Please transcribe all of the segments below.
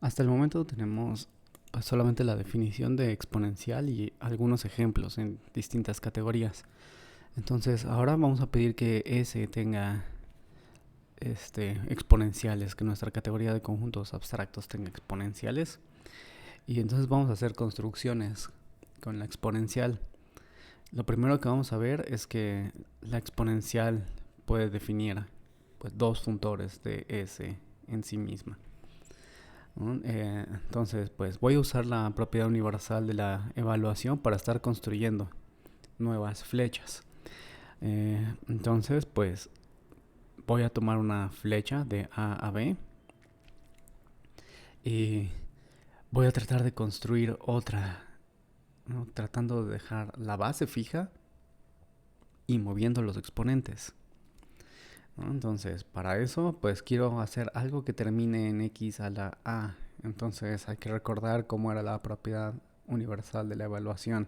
Hasta el momento tenemos pues, solamente la definición de exponencial y algunos ejemplos en distintas categorías. Entonces ahora vamos a pedir que S tenga exponenciales, que nuestra categoría de conjuntos abstractos tenga exponenciales. Y entonces vamos a hacer construcciones con la exponencial. Lo primero que vamos a ver es que la exponencial puede definir pues, dos funtores de S en sí misma. ¿No? Entonces, pues voy a usar la propiedad universal de la evaluación para estar construyendo nuevas flechas. Entonces, pues voy a tomar una flecha de A a B y voy a tratar de construir otra, ¿no? Tratando de dejar la base fija y moviendo los exponentes, ¿no? Entonces, para eso, pues quiero hacer algo que termine en x a la a. Entonces, hay que recordar cómo era la propiedad universal de la evaluación.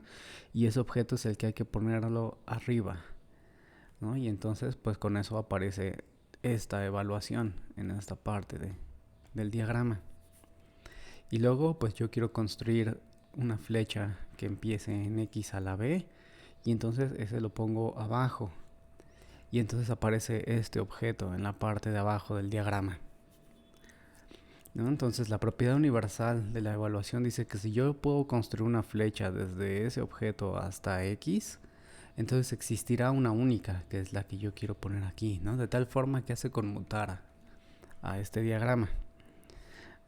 Y ese objeto es el que hay que ponerlo arriba, ¿no? Y entonces, pues con eso aparece esta evaluación en esta parte del diagrama. Y luego, pues yo quiero construir una flecha que empiece en x a la b. Y entonces ese lo pongo abajo. Y entonces aparece este objeto en la parte de abajo del diagrama, ¿no? Entonces la propiedad universal de la evaluación dice que si yo puedo construir una flecha desde ese objeto hasta x, entonces existirá una única, que es la que yo quiero poner aquí, ¿no? De tal forma que hace conmutar a este diagrama,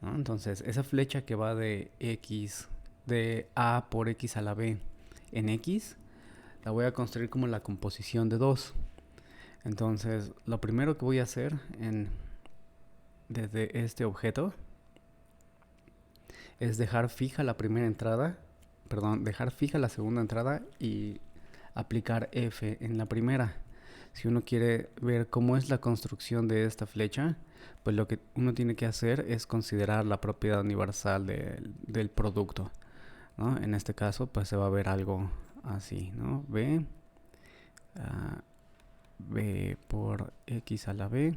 ¿no? Entonces esa flecha que va de x, de a por x a la b en x, la voy a construir como la composición de 2. Entonces, lo primero que voy a hacer desde este objeto es dejar fija la primera entrada, perdón, dejar fija la segunda entrada y aplicar F en la primera. Si uno quiere ver cómo es la construcción de esta flecha, pues lo que uno tiene que hacer es considerar la propiedad universal del producto, ¿no? En este caso, pues se va a ver algo así, ¿no? B por x a la b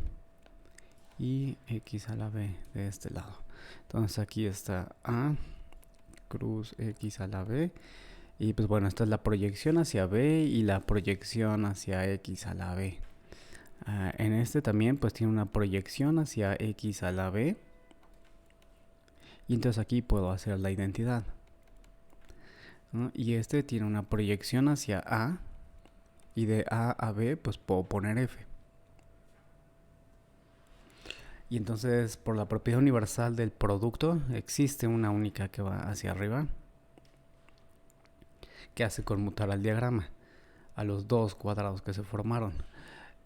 y x a la b de este lado. Entonces aquí está A cruz x a la b. Y pues bueno, esta es la proyección hacia b y la proyección hacia x a la b. En este también pues tiene una proyección hacia x a la b. Y entonces aquí puedo hacer la identidad, ¿no? Y este tiene una proyección hacia a. Y de a a b pues puedo poner f. Y entonces por la propiedad universal del producto existe una única que va hacia arriba, que hace conmutar al diagrama, a los dos cuadrados que se formaron.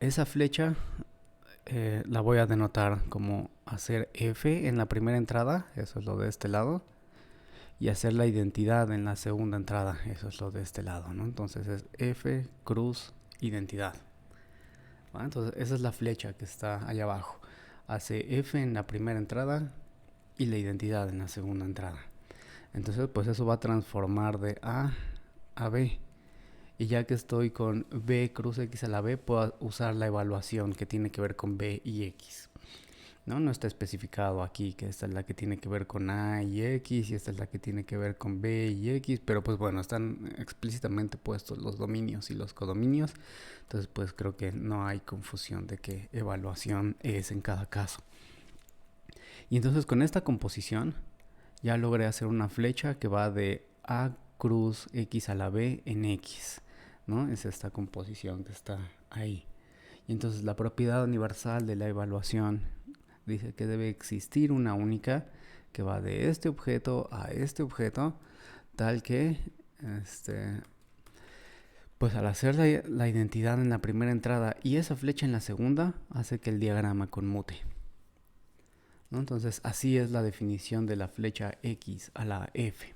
Esa flecha la voy a denotar como hacer F en la primera entrada, eso es lo de este lado, y hacer la identidad en la segunda entrada, eso es lo de este lado, ¿no? Entonces es F cruz identidad, ¿vale? Entonces esa es la flecha que está allá abajo. Hace F en la primera entrada y la identidad en la segunda entrada. Entonces pues eso va a transformar de A a B. Y ya que estoy con B cruz X a la B, puedo usar la evaluación que tiene que ver con B y X, ¿no? No está especificado aquí que esta es la que tiene que ver con A y X y esta es la que tiene que ver con B y X, pero pues bueno, están explícitamente puestos los dominios y los codominios. Entonces pues creo que no hay confusión de qué evaluación es en cada caso. Y entonces con esta composición ya logré hacer una flecha que va de A cruz X a la B en X, ¿no? Es esta composición que está ahí. Y entonces la propiedad universal de la evaluación dice que debe existir una única que va de este objeto a este objeto, tal que pues al hacer la identidad en la primera entrada y esa flecha en la segunda, hace que el diagrama conmute, ¿no? Entonces así es la definición de la flecha X a la F,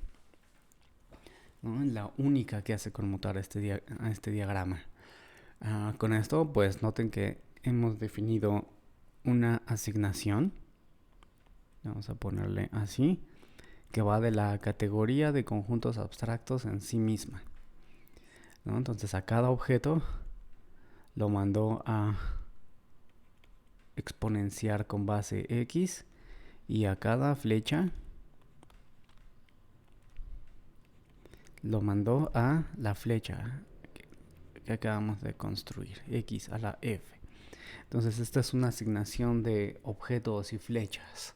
¿no? La única que hace conmutar a este diagrama. Con esto, pues noten que hemos definido una asignación, vamos a ponerle así, que va de la categoría de conjuntos abstractos en sí misma, ¿no? Entonces a cada objeto lo mandó a exponenciar con base x Y a cada flecha lo mandó a la flecha que acabamos de construir, X a la F. Entonces esta es una asignación de objetos y flechas.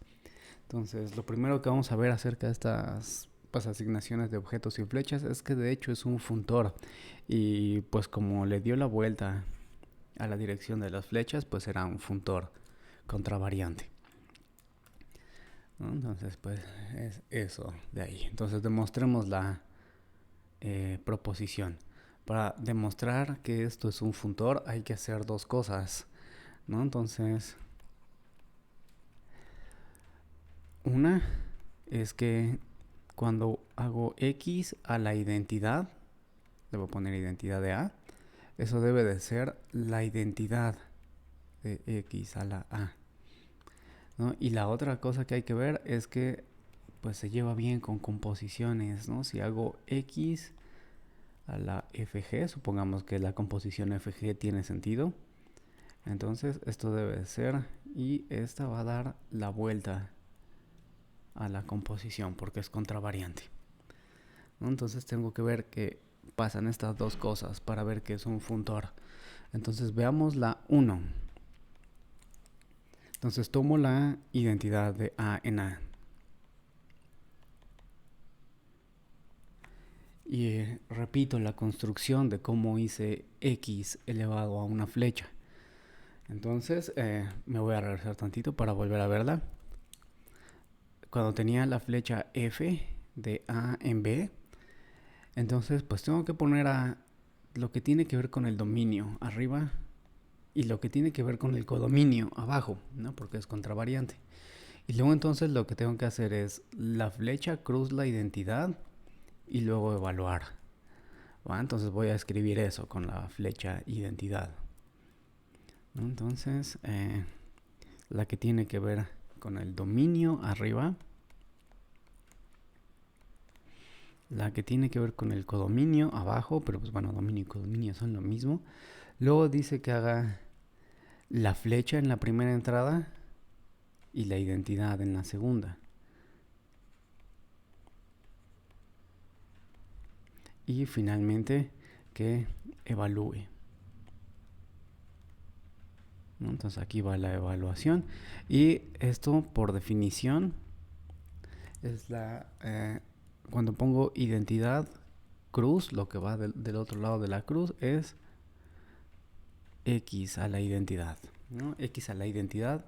Entonces lo primero que vamos a ver acerca de estas pues, asignaciones de objetos y flechas es que de hecho es un funtor. Y pues como le dio la vuelta a la dirección de las flechas, pues era un funtor contravariante, ¿no? Entonces pues es eso de ahí. Entonces demostremos la proposición. Para demostrar que esto es un funtor hay que hacer dos cosas, ¿no? Entonces, una es que cuando hago X a la identidad, le voy a poner identidad de A, eso debe de ser la identidad de X a la A, ¿no? Y la otra cosa que hay que ver es que pues se lleva bien con composiciones, ¿no? Si hago X a la FG, supongamos que la composición FG tiene sentido, entonces esto debe ser y esta va a dar la vuelta a la composición porque es contravariante, ¿no? Entonces tengo que ver que pasan estas dos cosas para ver que es un funtor. Entonces veamos la 1. Entonces tomo la identidad de A en A y repito la construcción de cómo hice X elevado a una flecha. Entonces me voy a regresar tantito para volver a verla. Cuando tenía la flecha F de A en B, entonces pues tengo que poner a lo que tiene que ver con el dominio arriba y lo que tiene que ver con el codominio abajo, ¿no? Porque es contravariante. Y luego entonces lo que tengo que hacer es la flecha cruz la identidad y luego evaluar, ¿va? Entonces voy a escribir eso con la flecha identidad, ¿no? Entonces la que tiene que ver con el dominio arriba, la que tiene que ver con el codominio abajo, pero pues bueno, dominio y codominio son lo mismo. Luego dice que haga la flecha en la primera entrada y la identidad en la segunda. Y finalmente que evalúe, ¿no? Entonces aquí va la evaluación y esto por definición es la cuando pongo identidad cruz, lo que va del otro lado de la cruz es X a la identidad, ¿no? X a la identidad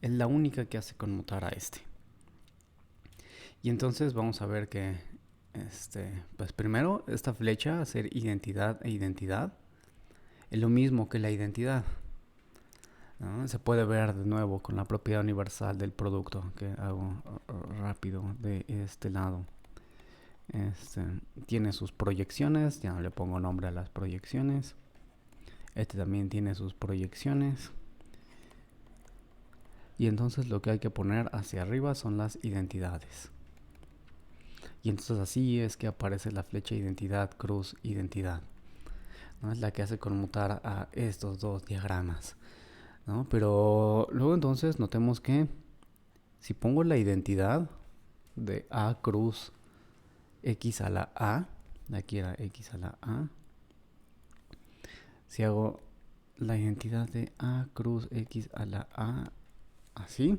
es la única que hace conmutar a este. Y entonces vamos a ver que pues primero esta flecha hacer identidad e identidad es lo mismo que la identidad, ¿no? Se puede ver de nuevo con la propiedad universal del producto que hago rápido de este lado. Tiene sus proyecciones, ya no le pongo nombre a las proyecciones. Este también tiene sus proyecciones. Y entonces lo que hay que poner hacia arriba son las identidades. Y entonces así es que aparece la flecha identidad, cruz, identidad, ¿no? Es la que hace conmutar a estos dos diagramas, ¿no? Pero luego entonces notemos que si pongo la identidad de A cruz X a la A, aquí era X a la A, si hago la identidad de A cruz X a la A así,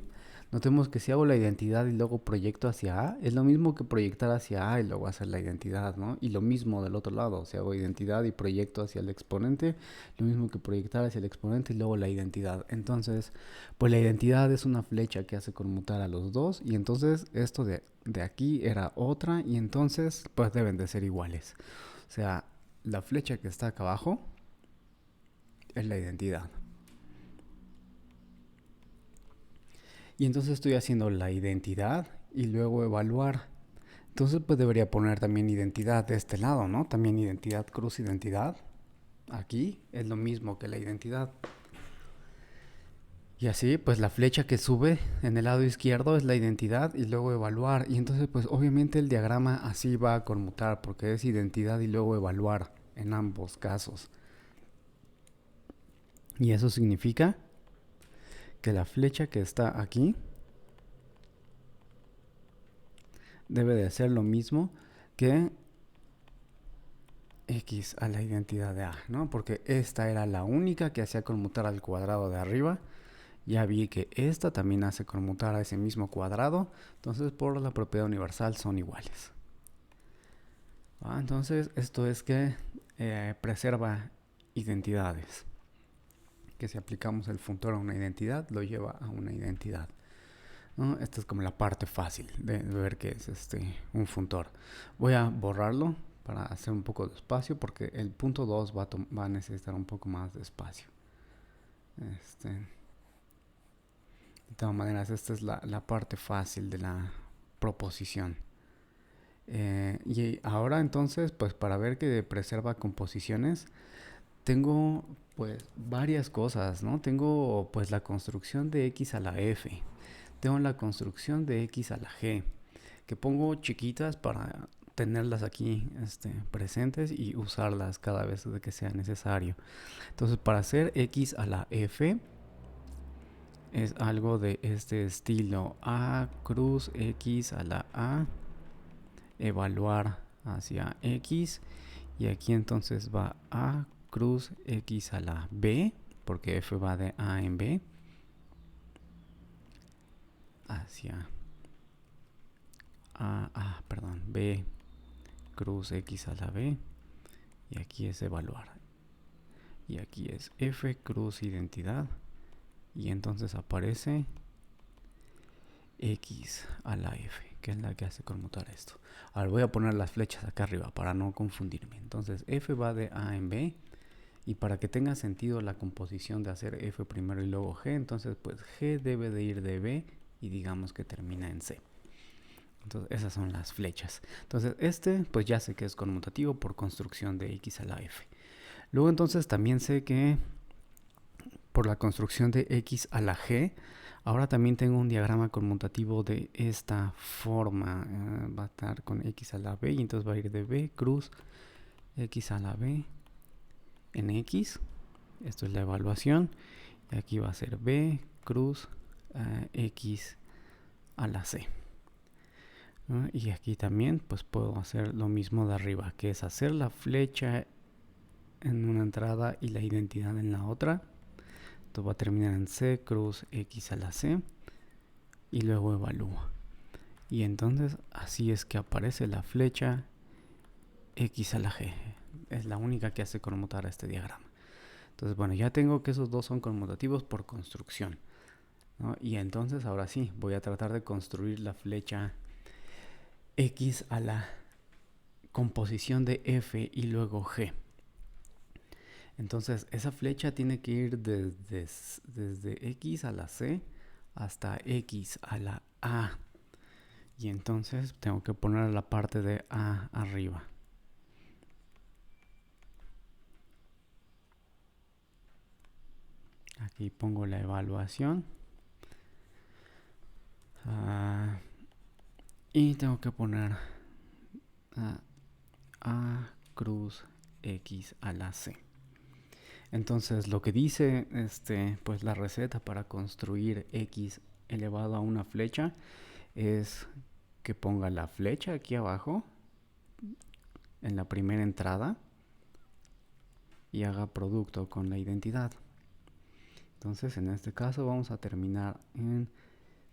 notemos que si hago la identidad y luego proyecto hacia A, es lo mismo que proyectar hacia A y luego hacer la identidad, ¿no? Y lo mismo del otro lado, si hago identidad y proyecto hacia el exponente, lo mismo que proyectar hacia el exponente y luego la identidad. Entonces, pues la identidad es una flecha que hace conmutar a los dos y entonces esto de aquí era otra y entonces pues deben de ser iguales. O sea, la flecha que está acá abajo es la identidad. Y entonces estoy haciendo la identidad y luego evaluar. Entonces pues debería poner también identidad de este lado, ¿no? También identidad cruz identidad. Aquí es lo mismo que la identidad. Y así pues la flecha que sube en el lado izquierdo es la identidad y luego evaluar. Y entonces pues obviamente el diagrama así va a conmutar porque es identidad y luego evaluar en ambos casos. Y eso significa que la flecha que está aquí debe de ser lo mismo que x a la identidad de a, ¿no? Porque esta era la única que hacía conmutar al cuadrado de arriba. Ya vi que esta también hace conmutar a ese mismo cuadrado. Entonces, por la propiedad universal son iguales. Entonces, esto es que preserva identidades. Que si aplicamos el funtor a una identidad, lo lleva a una identidad, ¿no? Esta es como la parte fácil de ver qué es un funtor. Voy a borrarlo para hacer un poco de espacio, porque el punto 2 va a necesitar un poco más de espacio. De todas maneras, esta es la parte fácil de la proposición. Y ahora entonces, pues para ver que preserva composiciones, tengo pues varias cosas, ¿no? Tengo pues la construcción de x a la f. Tengo la construcción de x a la g, que pongo chiquitas para tenerlas aquí presentes y usarlas cada vez que sea necesario. Entonces, para hacer x a la f es algo de este estilo: a cruz x a la a, evaluar hacia x, y aquí entonces va a cruz x a la b, porque f va de a en b, hacia b cruz x a la b, y aquí es evaluar, y aquí es f cruz identidad, y entonces aparece x a la f, que es la que hace conmutar esto. Ahora voy a poner las flechas acá arriba para no confundirme. Entonces f va de a en b, y para que tenga sentido la composición de hacer f primero y luego g, entonces pues g debe de ir de b y digamos que termina en c. Entonces esas son las flechas. Entonces pues ya sé que es conmutativo por construcción de x a la f. Luego entonces también sé que por la construcción de x a la g, ahora también tengo un diagrama conmutativo de esta forma. Va a estar con x a la b, y entonces va a ir de b cruz x a la b en x. Esto es la evaluación. Y aquí va a ser b cruz x a la c. Y aquí también pues puedo hacer lo mismo de arriba, que es hacer la flecha en una entrada y la identidad en la otra. Esto va a terminar en c cruz x a la c, y luego evalúo. Y entonces así es que aparece la flecha x a la g. Es la única que hace conmutar a este diagrama. Entonces, bueno, ya tengo que esos dos son conmutativos por construcción, ¿no? Y entonces ahora sí, voy a tratar de construir la flecha x a la composición de f y luego g. Entonces, esa flecha tiene que ir desde x a la c hasta x a la a. Y entonces tengo que poner la parte de a arriba. Aquí pongo la evaluación. Y tengo que poner a cruz x a la c. Entonces lo que dice pues la receta para construir x elevado a una flecha es que ponga la flecha aquí abajo en la primera entrada y haga producto con la identidad. Entonces en este caso vamos a terminar en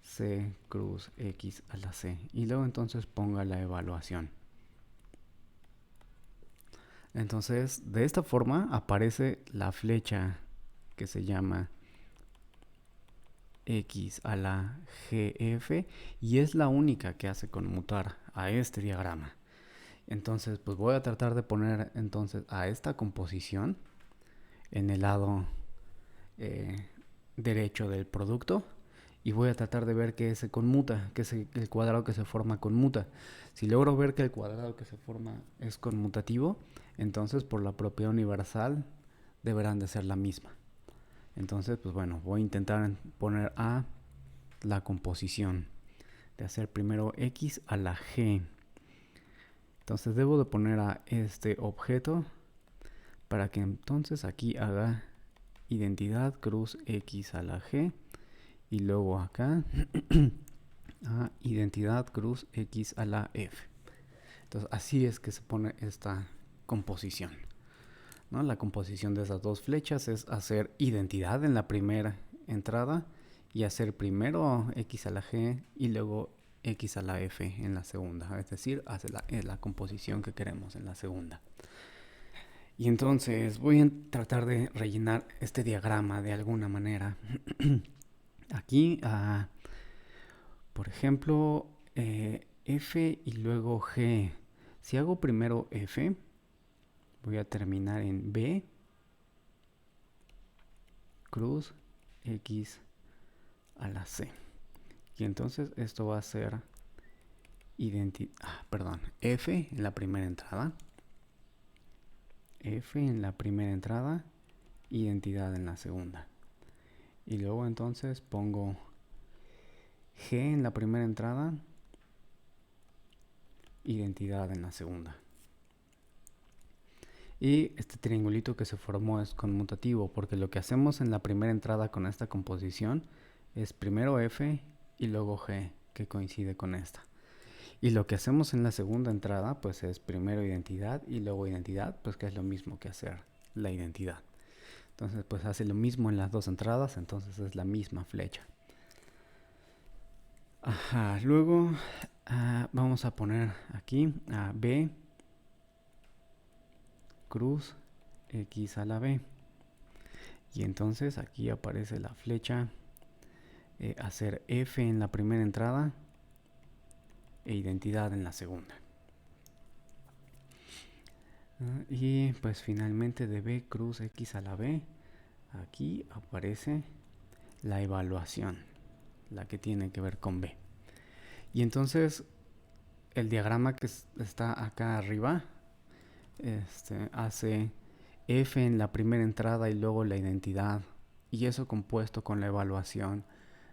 c cruz x a la c, y luego entonces ponga la evaluación. Entonces de esta forma aparece la flecha que se llama x a la gf, y es la única que hace conmutar a este diagrama. Entonces pues voy a tratar de poner entonces a esta composición en el lado derecho del producto, y voy a tratar de ver que se conmuta, que el cuadrado que se forma conmuta. Si logro ver que el cuadrado que se forma es conmutativo, entonces por la propiedad universal deberán de ser la misma. Entonces pues bueno, voy a intentar poner a la composición de hacer primero x a la g. Entonces debo de poner a este objeto para que entonces aquí haga identidad cruz x a la g, y luego acá a identidad cruz x a la f. Entonces así es que se pone esta composición, ¿no? La composición de esas dos flechas es hacer identidad en la primera entrada y hacer primero x a la g y luego x a la f en la segunda, es decir, hace la composición que queremos en la segunda. Y entonces voy a tratar de rellenar este diagrama de alguna manera. Aquí, por ejemplo, f y luego g. Si hago primero f, voy a terminar en b cruz x a la c. Y entonces esto va a ser f en la primera entrada. F en la primera entrada, identidad en la segunda. Y luego entonces pongo G en la primera entrada, identidad en la segunda. Y este triangulito que se formó es conmutativo, porque lo que hacemos en la primera entrada con esta composición es primero F y luego G, que coincide con esta. Y lo que hacemos en la segunda entrada, pues es primero identidad y luego identidad, pues que es lo mismo que hacer la identidad. Entonces, pues hace lo mismo en las dos entradas, entonces es la misma flecha. Ajá, luego vamos a poner aquí a B cruz X a la B. Y entonces aquí aparece la flecha, hacer F en la primera entrada e identidad en la segunda. Y pues finalmente de B cruz X a la B, aquí aparece la evaluación, la que tiene que ver con B. Y entonces el diagrama que está acá arriba hace F en la primera entrada y luego la identidad, y eso compuesto con la evaluación,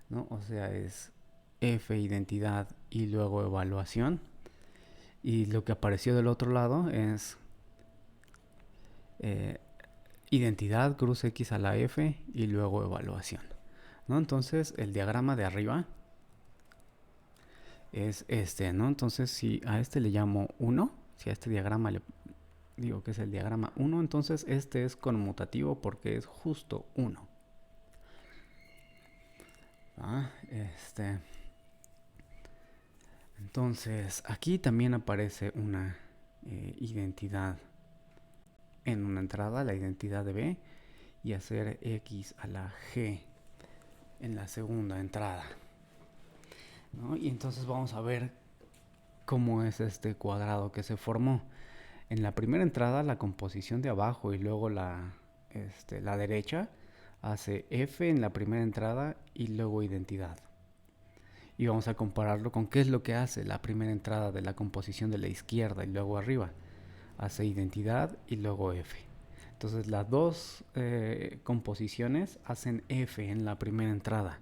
¿no? O sea, es F identidad y luego evaluación. Y lo que apareció del otro lado es identidad cruz X a la F y luego evaluación, ¿no? Entonces el diagrama de arriba es este, ¿no? Entonces si a este le llamo 1, si a este diagrama le digo que es el diagrama 1, entonces este es conmutativo porque es justo 1. Entonces aquí también aparece una identidad en una entrada, la identidad de B, y hacer X a la G en la segunda entrada, ¿no? Y entonces vamos a ver cómo es este cuadrado que se formó. En la primera entrada, la composición de abajo y luego la derecha hace F en la primera entrada y luego identidad. Y vamos a compararlo con qué es lo que hace la primera entrada de la composición de la izquierda y luego arriba. Hace identidad y luego F. Entonces las dos composiciones hacen F en la primera entrada.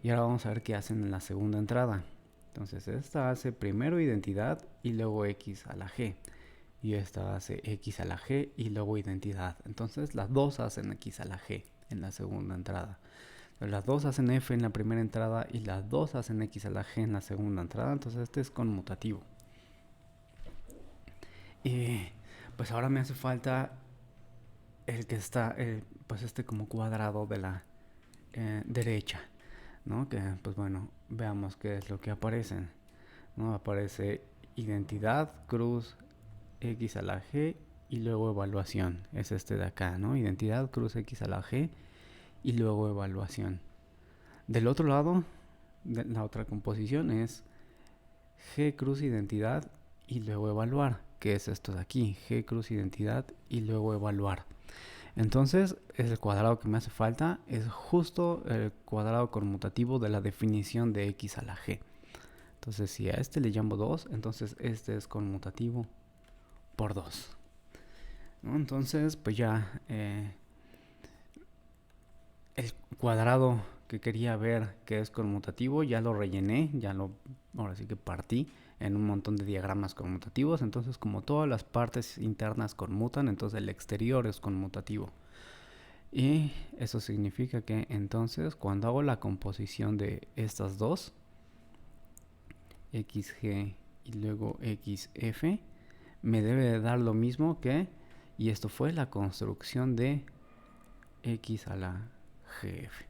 Y ahora vamos a ver qué hacen en la segunda entrada. Entonces esta hace primero identidad y luego X a la G. Y esta hace X a la G y luego identidad. Entonces las dos hacen X a la G en la segunda entrada. Pero las dos hacen F en la primera entrada y las dos hacen X a la G en la segunda entrada. Entonces este es conmutativo. Y pues ahora me hace falta el que está, pues este como cuadrado de la derecha, ¿no? Que pues bueno, veamos qué es lo que aparecen, ¿no? Aparece identidad, cruz, X a la G y luego evaluación. Es este de acá, ¿no? Identidad, cruz, X a la G y luego evaluación. Del otro lado, de la otra composición es G cruz identidad y luego evaluar, que es esto de aquí, G cruz identidad y luego evaluar. Entonces, el cuadrado que me hace falta es justo el cuadrado conmutativo de la definición de X a la G. Entonces, si a este le llamo 2, entonces este es conmutativo por 2, ¿no? Entonces, pues ya el cuadrado que quería ver que es conmutativo ya lo rellené, ahora sí que partí en un montón de diagramas conmutativos. Entonces, como todas las partes internas conmutan, entonces el exterior es conmutativo. Y eso significa que entonces cuando hago la composición de estas dos, XG y luego XF, me debe de dar lo mismo que, y esto fue la construcción de X a la GF.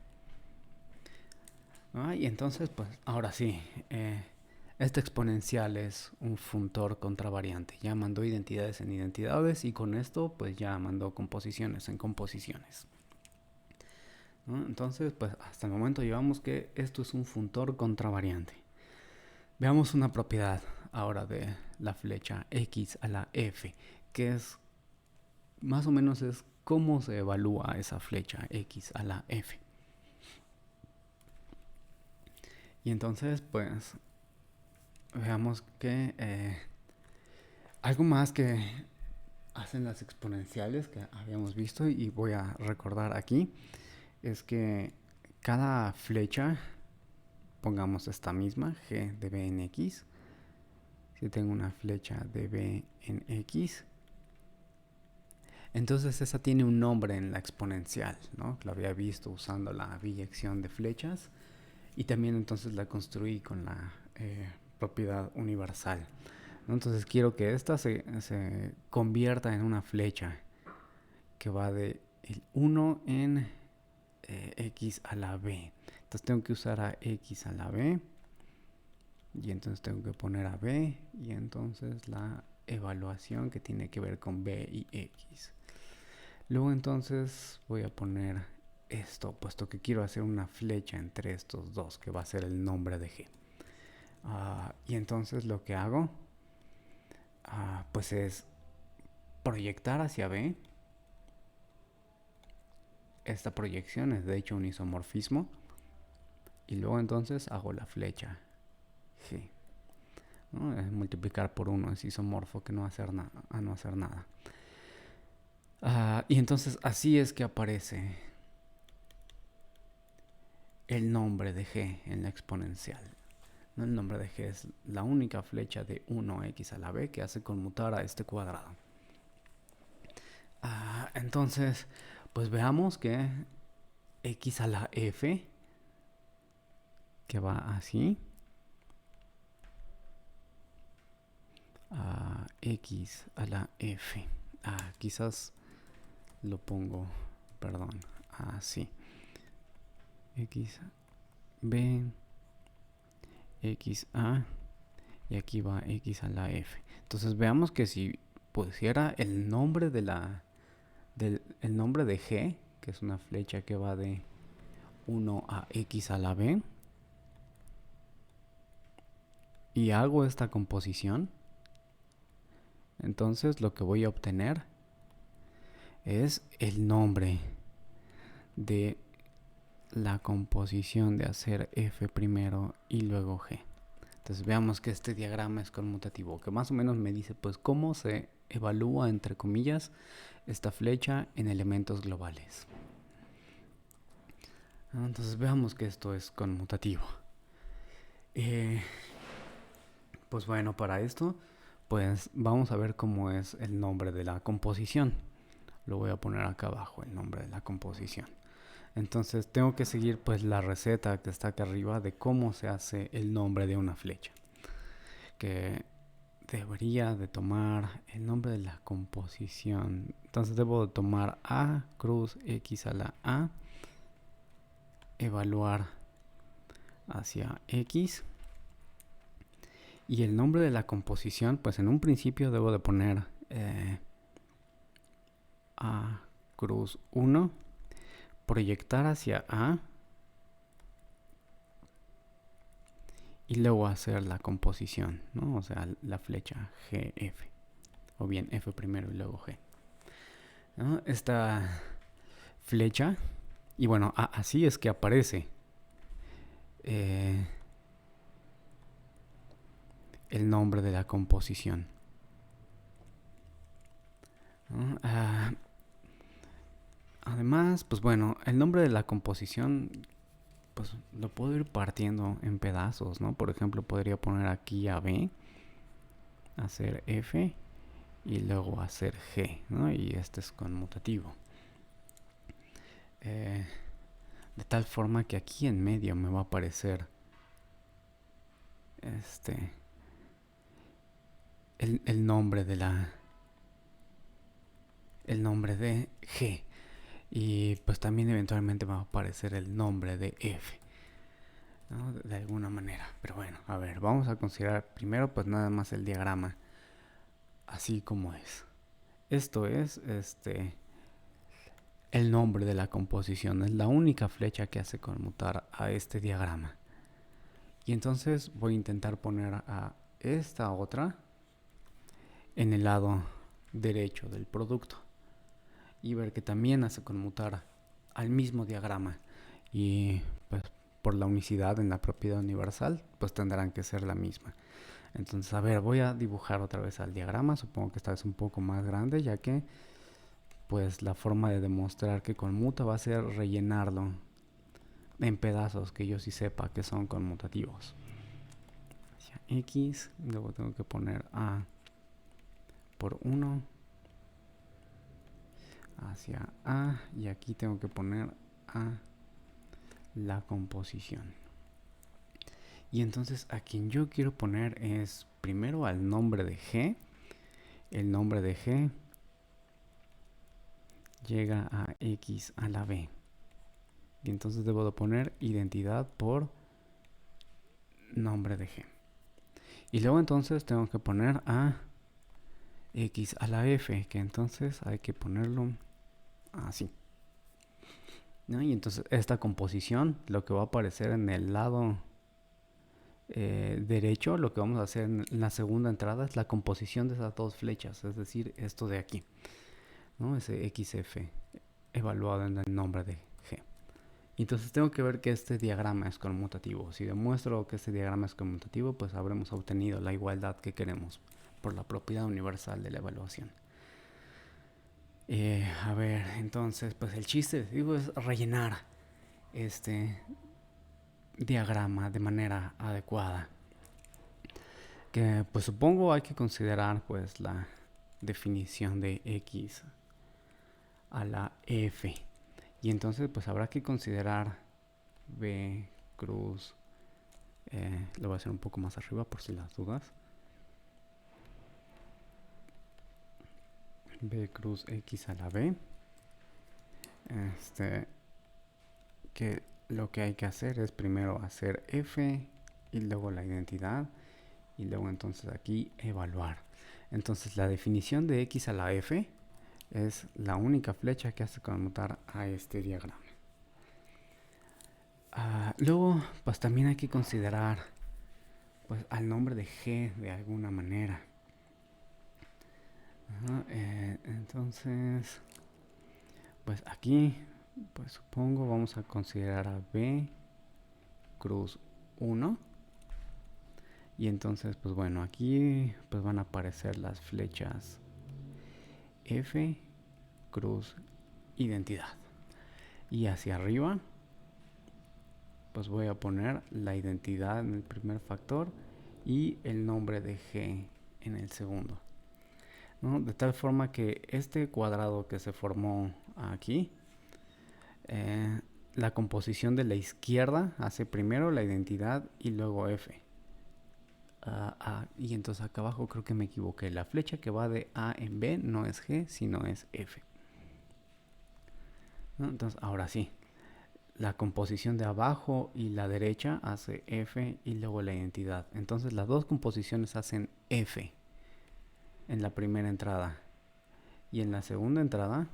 Y entonces, pues, ahora sí, este exponencial es un funtor contravariante. Ya mandó identidades en identidades y con esto, pues, ya mandó composiciones en composiciones. Entonces, pues, hasta el momento llevamos que esto es un funtor contravariante. Veamos una propiedad ahora de la flecha X a la F, que es, más o menos es cómo se evalúa esa flecha X a la F. Y entonces, pues, veamos que algo más que hacen las exponenciales que habíamos visto y voy a recordar aquí es que cada flecha, pongamos esta misma, G de B en X, si tengo una flecha de B en X, entonces esa tiene un nombre en la exponencial, ¿no? Lo había visto usando la biyección de flechas y también entonces la construí con la propiedad universal. Entonces quiero que esta se convierta en una flecha que va de el 1 en X a la B. Entonces tengo que usar a X a la B y entonces tengo que poner a B y entonces la evaluación que tiene que ver con B y X. Luego entonces voy a poner esto, puesto que quiero hacer una flecha entre estos dos, que va a ser el nombre de G. Y entonces lo que hago, pues es proyectar hacia B. Esta proyección es de hecho un isomorfismo. Y luego entonces hago la flecha G. ¿No? Es multiplicar por 1, es isomorfo que no hacer no hacer nada. Y entonces así es que aparece el nombre de G en la exponencial. ¿No? El nombre de G es la única flecha de 1x a la b que hace conmutar a este cuadrado. Entonces, pues veamos que x a la f, que va así, x a la f. Quizás lo pongo, perdón, así. X, B, X, A, y aquí va X a la F. Entonces veamos que si pusiera el nombre de el nombre de G, que es una flecha que va de 1 a X a la B, y hago esta composición, entonces lo que voy a obtener es el nombre de la composición de hacer F primero y luego G. Entonces veamos que este diagrama es conmutativo, que más o menos me dice pues cómo se evalúa, entre comillas, esta flecha en elementos globales. Entonces veamos que esto es conmutativo. Pues bueno, para esto pues vamos a ver cómo es el nombre de la composición. Lo voy a poner acá abajo, el nombre de la composición. Entonces tengo que seguir pues la receta que está acá arriba de cómo se hace el nombre de una flecha. Que debería de tomar el nombre de la composición. Entonces debo de tomar A cruz X a la A, evaluar hacia X. Y el nombre de la composición, pues en un principio debo de poner A cruz 1, proyectar hacia A y luego hacer la composición, ¿no? O sea, la flecha GF, o bien F primero y luego G, ¿no? Esta flecha, y bueno, así es que aparece el nombre de la composición, ¿no? Además, pues bueno, el nombre de la composición pues lo puedo ir partiendo en pedazos, ¿no? Por ejemplo, podría poner aquí a B, hacer F y luego hacer G, ¿no? Y este es conmutativo. De tal forma que aquí en medio me va a aparecer el nombre de G. Y pues también eventualmente va a aparecer el nombre de F, ¿no? De alguna manera. Pero bueno, a ver, vamos a considerar primero pues nada más el diagrama así como es. Esto es el nombre de la composición. Es la única flecha que hace conmutar a este diagrama. Y entonces voy a intentar poner a esta otra en el lado derecho del producto y ver que también hace conmutar al mismo diagrama. Y pues por la unicidad en la propiedad universal pues tendrán que ser la misma. Entonces, a ver, voy a dibujar otra vez al diagrama. Supongo que esta vez un poco más grande, ya que pues la forma de demostrar que conmuta va a ser rellenarlo en pedazos que yo sí sepa que son conmutativos. Hacia X, luego tengo que poner A por 1 hacia A, y aquí tengo que poner A la composición. Y entonces a quien yo quiero poner es primero al nombre de G. El nombre de G llega a X a la B. Y entonces debo de poner identidad por nombre de G. Y luego entonces tengo que poner a X a la F, que entonces hay que ponerlo así, ¿no? Y entonces esta composición, lo que va a aparecer en el lado derecho, lo que vamos a hacer en la segunda entrada es la composición de esas dos flechas, es decir, esto de aquí, ¿no? Ese XF evaluado en el nombre de G. Entonces tengo que ver que este diagrama es conmutativo. Si demuestro que este diagrama es conmutativo, pues habremos obtenido la igualdad que queremos por la propiedad universal de la evaluación. A ver, entonces, pues el chiste, digo, es rellenar este diagrama de manera adecuada. Que pues supongo hay que considerar pues la definición de X a la F. Y entonces pues habrá que considerar B cruz, lo voy a hacer un poco más arriba por si las dudas. B cruz X a la B. Que lo que hay que hacer es primero hacer F y luego la identidad y luego entonces aquí evaluar. Entonces la definición de X a la F es la única flecha que hace conmutar a este diagrama. Luego pues también hay que considerar pues al nombre de G de alguna manera. Entonces pues aquí pues supongo vamos a considerar a B cruz 1. Y entonces pues bueno, aquí pues van a aparecer las flechas F cruz identidad. Y hacia arriba pues voy a poner la identidad en el primer factor y el nombre de G en el segundo, ¿no? De tal forma que este cuadrado que se formó aquí, la composición de la izquierda hace primero la identidad y luego F. Y entonces acá abajo creo que me equivoqué. La flecha que va de A en B no es G, sino es F, ¿no? Entonces ahora sí, la composición de abajo y la derecha hace F y luego la identidad. Entonces las dos composiciones hacen F en la primera entrada. Y en la segunda entrada,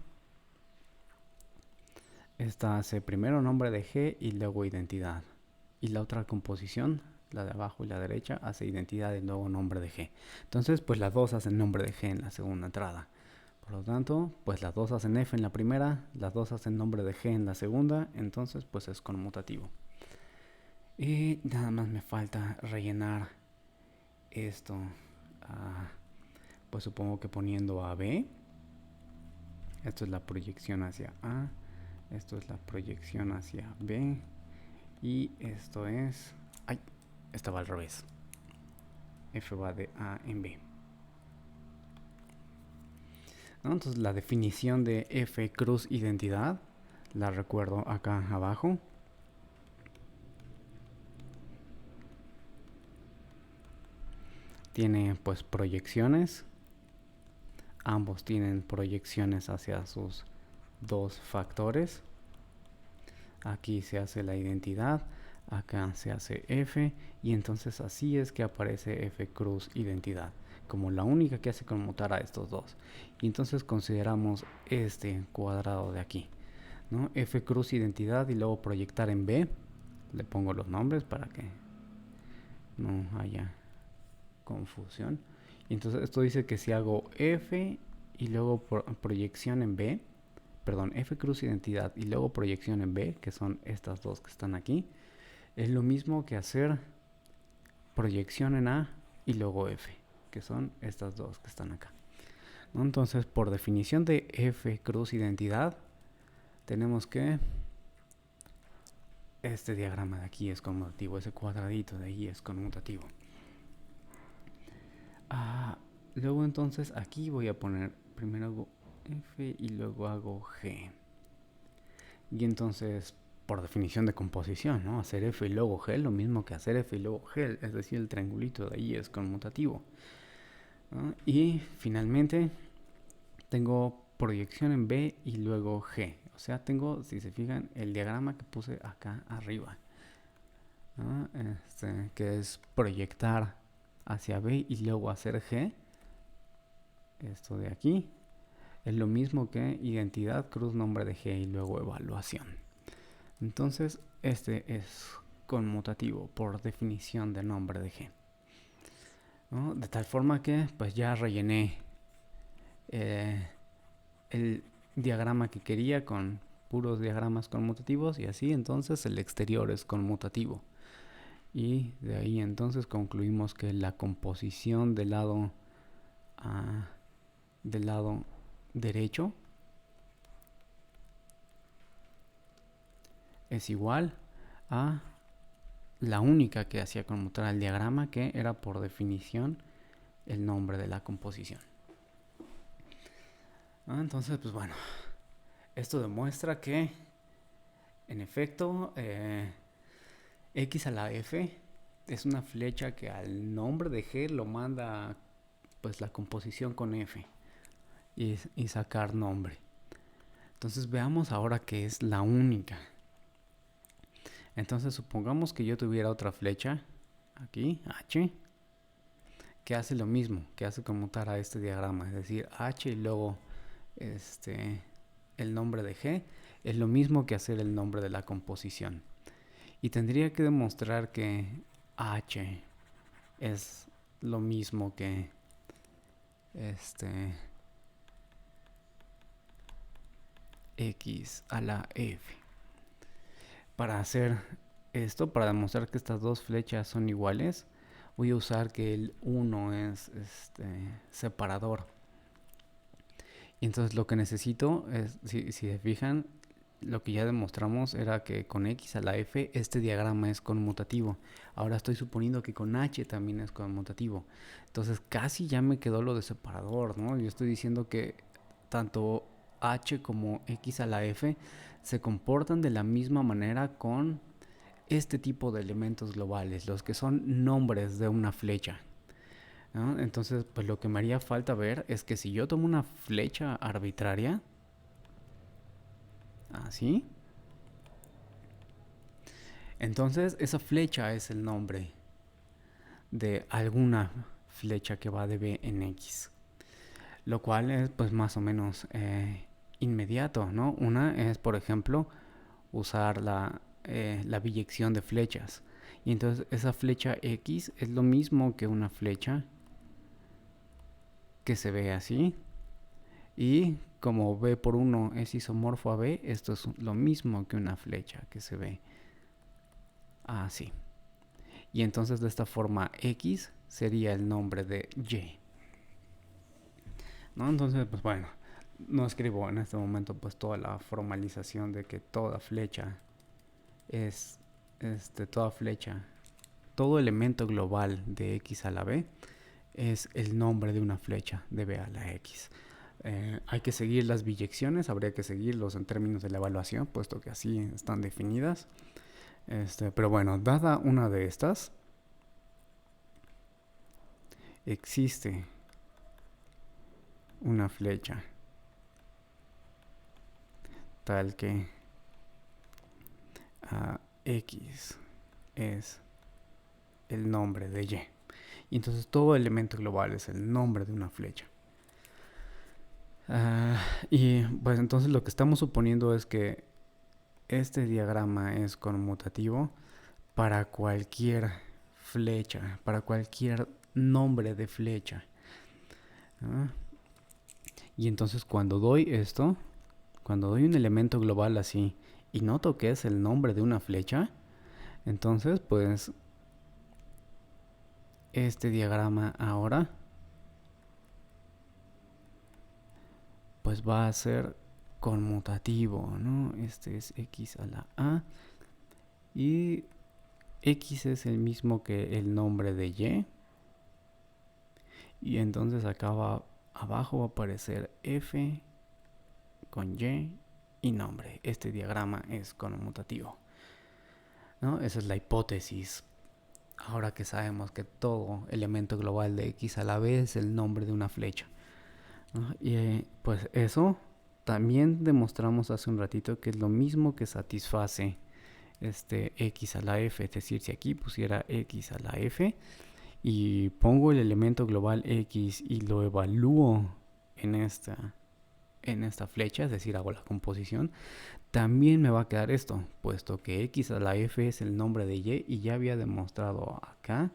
esta hace primero nombre de G y luego identidad. Y la otra composición, la de abajo y la derecha, hace identidad y luego nombre de G. Entonces, pues las dos hacen nombre de G en la segunda entrada. Por lo tanto, pues las dos hacen F en la primera, las dos hacen nombre de G en la segunda, entonces pues es conmutativo. Y nada más me falta rellenar esto, pues supongo que poniendo a B. Esto es la proyección hacia A, esto es la proyección hacia B, y esto es... ¡Ay! Estaba al revés. F va de A en B, ¿no? Entonces la definición de F cruz identidad la recuerdo acá abajo. tiene pues proyecciones. Ambos tienen proyecciones hacia sus dos factores. Aquí se hace la identidad, acá se hace F, y entonces así es que aparece F cruz identidad, como la única que hace conmutar a estos dos. Y entonces consideramos este cuadrado de aquí, ¿no? F cruz identidad y luego proyectar en B. Le pongo los nombres para que no haya confusión. Y entonces esto dice que si hago F y luego proyección en B, perdón, F cruz identidad y luego proyección en B, que son estas dos que están aquí, es lo mismo que hacer proyección en A y luego F, que son estas dos que están acá, ¿no? Entonces, por definición de F cruz identidad, tenemos que este diagrama de aquí es conmutativo, ese cuadradito de ahí es conmutativo. Luego entonces aquí voy a poner, primero hago F y luego hago G. Y entonces, por definición de composición, ¿no? Hacer F y luego G es lo mismo que hacer F y luego G, es decir, el triangulito de ahí es conmutativo, ¿no? Y finalmente tengo proyección en B y luego G. O sea, tengo, si se fijan, el diagrama que puse acá arriba, ¿no? Que es proyectar hacia B y luego hacer G. Esto de aquí es lo mismo que identidad cruz nombre de G y luego evaluación. Entonces este es conmutativo por definición de nombre de G, ¿no? De tal forma que pues ya rellené el diagrama que quería con puros diagramas conmutativos, y así entonces el exterior es conmutativo. Y de ahí entonces concluimos que la composición del lado derecho es igual a la única que hacía conmutar el diagrama, que era por definición el nombre de la composición. Entonces, pues bueno, esto demuestra que en efecto X a la F es una flecha que al nombre de G lo manda pues la composición con F y sacar nombre. Entonces veamos ahora que es la única. Entonces supongamos que yo tuviera otra flecha aquí, H, que hace lo mismo, que hace conmutar a este diagrama, es decir, H y luego el nombre de G es lo mismo que hacer el nombre de la composición. Y tendría que demostrar que H es lo mismo que X a la F. Para hacer esto, para demostrar que estas dos flechas son iguales, voy a usar que el 1 es separador. Y entonces lo que necesito es, si se fijan, lo que ya demostramos era que con X a la F este diagrama es conmutativo. Ahora estoy suponiendo que con H también es conmutativo. Entonces casi ya me quedó lo de separador, ¿no? Yo estoy diciendo que tanto H como X a la F se comportan de la misma manera con este tipo de elementos globales, los que son nombres de una flecha, ¿no? Entonces, pues lo que me haría falta ver es que si yo tomo una flecha arbitraria, así, entonces esa flecha es el nombre de alguna flecha que va de B en X, lo cual es pues más o menos inmediato, ¿no? Una es, por ejemplo, usar la biyección de flechas, y entonces esa flecha X es lo mismo que una flecha que se ve así, y como B por 1 es isomorfo a B, esto es lo mismo que una flecha que se ve así. Y entonces de esta forma X sería el nombre de Y, ¿no? Entonces, pues bueno, no escribo en este momento pues toda la formalización de que toda flecha es todo elemento global de X a la B es el nombre de una flecha de B a la X. Hay que seguir las biyecciones, habría que seguirlos en términos de la evaluación, puesto que así están definidas. Pero bueno, dada una de estas, existe una flecha tal que X es el nombre de Y. Y entonces todo elemento global es el nombre de una flecha. Y pues entonces lo que estamos suponiendo es que este diagrama es conmutativo para cualquier flecha, para cualquier nombre de flecha. Y entonces cuando doy esto, cuando doy un elemento global así y noto que es el nombre de una flecha, entonces pues este diagrama ahora pues va a ser conmutativo, ¿no? Este es X a la A y X es el mismo que el nombre de Y. Y entonces acá abajo va a aparecer F con Y y nombre. Este diagrama es conmutativo, ¿no? Esa es la hipótesis. Ahora que sabemos que todo elemento global de X a la B es el nombre de una flecha, ¿no? Y pues eso también demostramos hace un ratito que es lo mismo que satisface este X a la F. Es decir, si aquí pusiera X a la F y pongo el elemento global X y lo evalúo en esta flecha, es decir, hago la composición, también me va a quedar esto, puesto que X a la F es el nombre de Y ya había demostrado acá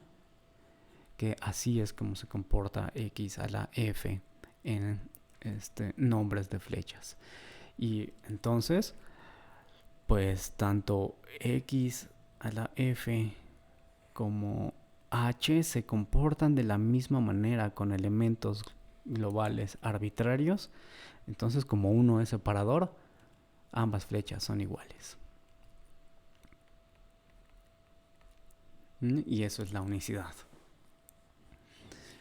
que así es como se comporta X a la F en nombres de flechas. Y entonces, pues tanto X a la F como H se comportan de la misma manera con elementos globales arbitrarios. Entonces, como uno es separador, ambas flechas son iguales. Y eso es la unicidad.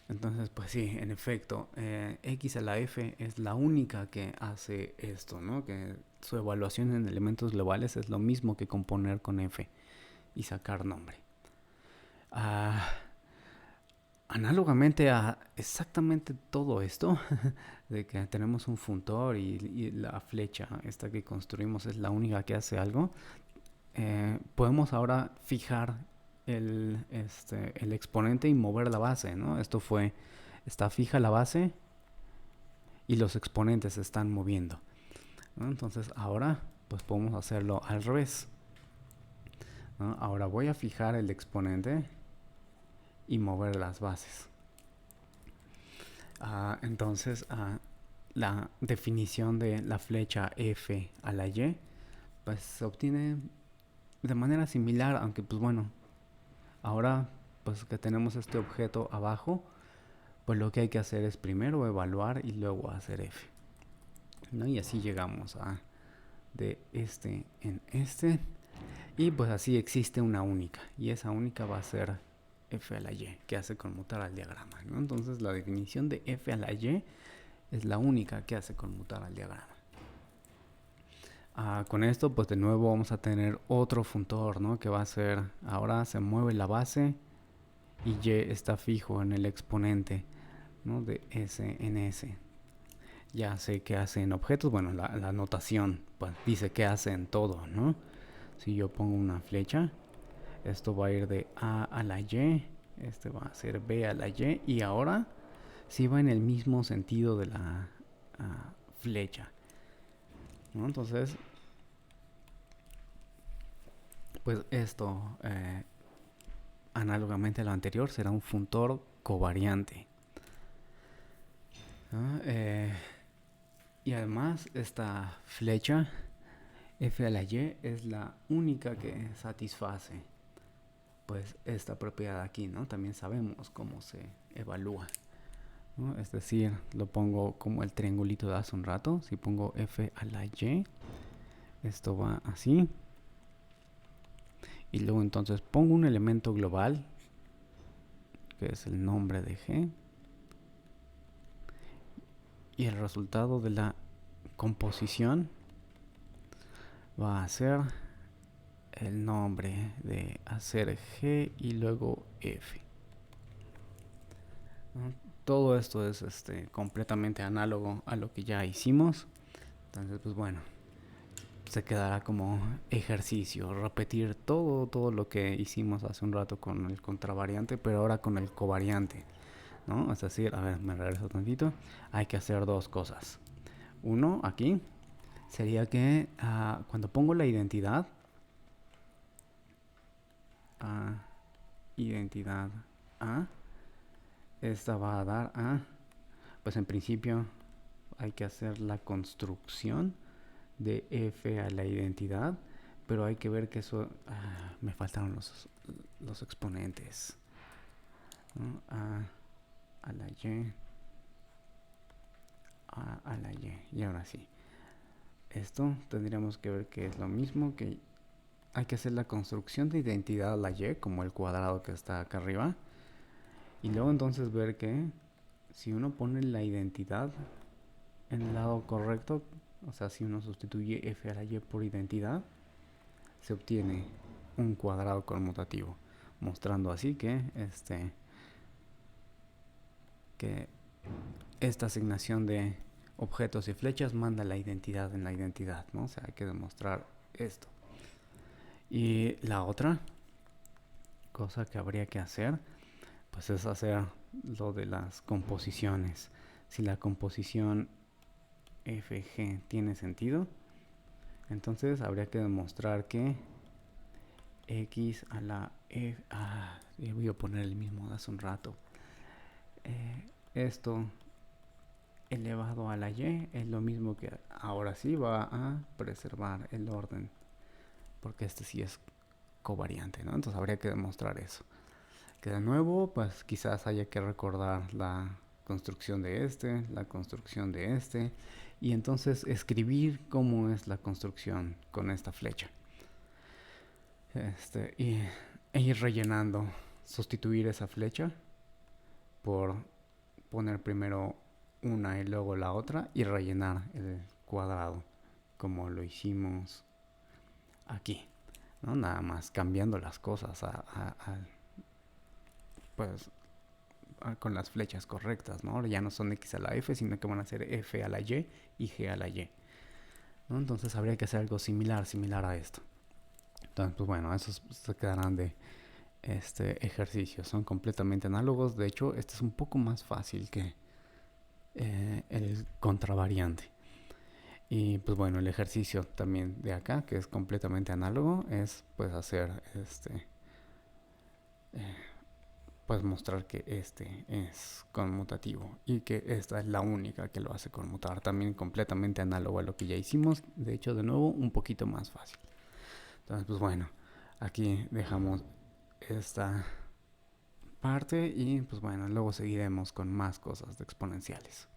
Entonces, pues sí, en efecto, X a la F es la única que hace esto, ¿no? Que su evaluación en elementos globales es lo mismo que componer con F y sacar nombre. Análogamente a exactamente todo esto, de que tenemos un funtor y la flecha esta que construimos es la única que hace algo, podemos ahora fijar el exponente y mover la base, ¿no? Está fija la base y los exponentes se están moviendo, ¿no? Entonces ahora pues podemos hacerlo al revés, ¿no? Ahora voy a fijar el exponente y mover las bases. Entonces la definición de la flecha F a la Y pues se obtiene de manera similar, aunque pues bueno, ahora pues que tenemos este objeto abajo, pues lo que hay que hacer es primero evaluar y luego hacer F, ¿no? Y así llegamos de este en este, y pues así existe una única, y esa única va a ser F a la Y, que hace conmutar al diagrama, ¿no? Entonces la definición de F a la Y es la única que hace conmutar al diagrama. Con esto pues de nuevo vamos a tener otro funtor, ¿no? Que va a ser, ahora se mueve la base y Y está fijo en el exponente, ¿no? De S en S. Ya sé qué hace en objetos, bueno, la notación pues dice qué hace en todo, ¿no? Si yo pongo una flecha, esto va a ir de A a la Y, este va a ser B a la Y, y ahora sí va en el mismo sentido de la flecha, ¿no? Entonces, pues esto, análogamente a lo anterior, será un funtor covariante, ¿no? Y además esta flecha F a la Y es la única que satisface pues esta propiedad aquí, ¿no? También sabemos cómo se evalúa, ¿no? Es decir, lo pongo como el triangulito de hace un rato. Si pongo F a la Y, esto va así. Y luego entonces pongo un elemento global, que es el nombre de G. Y el resultado de la composición va a ser el nombre de hacer G y luego F. ¿no? Todo esto es completamente análogo a lo que ya hicimos. Entonces, pues bueno, se quedará como ejercicio, repetir todo lo que hicimos hace un rato con el contravariante, pero ahora con el covariante, ¿no? Es decir, a ver, me regreso tantito. Hay que hacer dos cosas. Uno, aquí, sería que cuando pongo la identidad, uh, identidad A, esta va a dar a, pues en principio hay que hacer la construcción de f a la identidad, pero hay que ver que eso, me faltaron los exponentes, ¿no? A la y, a la y, y ahora sí. Esto tendríamos que ver que es lo mismo, que hay que hacer la construcción de identidad a la y, como el cuadrado que está acá arriba, y luego entonces ver que si uno pone la identidad en el lado correcto, o sea, si uno sustituye f a la y por identidad, se obtiene un cuadrado conmutativo, mostrando así que esta asignación de objetos y flechas manda la identidad en la identidad, ¿no? O sea, hay que demostrar esto. Y la otra cosa que habría que hacer, pues es hacer lo de las composiciones. Si la composición FG tiene sentido, entonces habría que demostrar que x a la f... voy a poner el mismo de hace un rato. Esto elevado a la y es lo mismo que ahora sí va a preservar el orden, porque este sí es covariante, ¿no? Entonces habría que demostrar eso. Que de nuevo, pues quizás haya que recordar la construcción de la construcción de y entonces escribir cómo es la construcción con esta flecha. E ir rellenando, sustituir esa flecha por poner primero una y luego la otra y rellenar el cuadrado como lo hicimos aquí, ¿no? Nada más cambiando las cosas pues con las flechas correctas, ¿no? Ya no son x a la f, sino que van a ser f a la y g a la y, ¿no? Entonces habría que hacer algo similar a esto. Entonces, pues bueno, esos se quedarán de ejercicio. Son completamente análogos. De hecho, este es un poco más fácil que el contravariante. Y pues bueno, el ejercicio también de acá, que es completamente análogo, es pues hacer pues mostrar que este es conmutativo y que esta es la única que lo hace conmutar. También completamente análogo a lo que ya hicimos. De hecho, de nuevo, un poquito más fácil. Entonces, pues bueno, aquí dejamos esta parte y pues bueno, luego seguiremos con más cosas de exponenciales.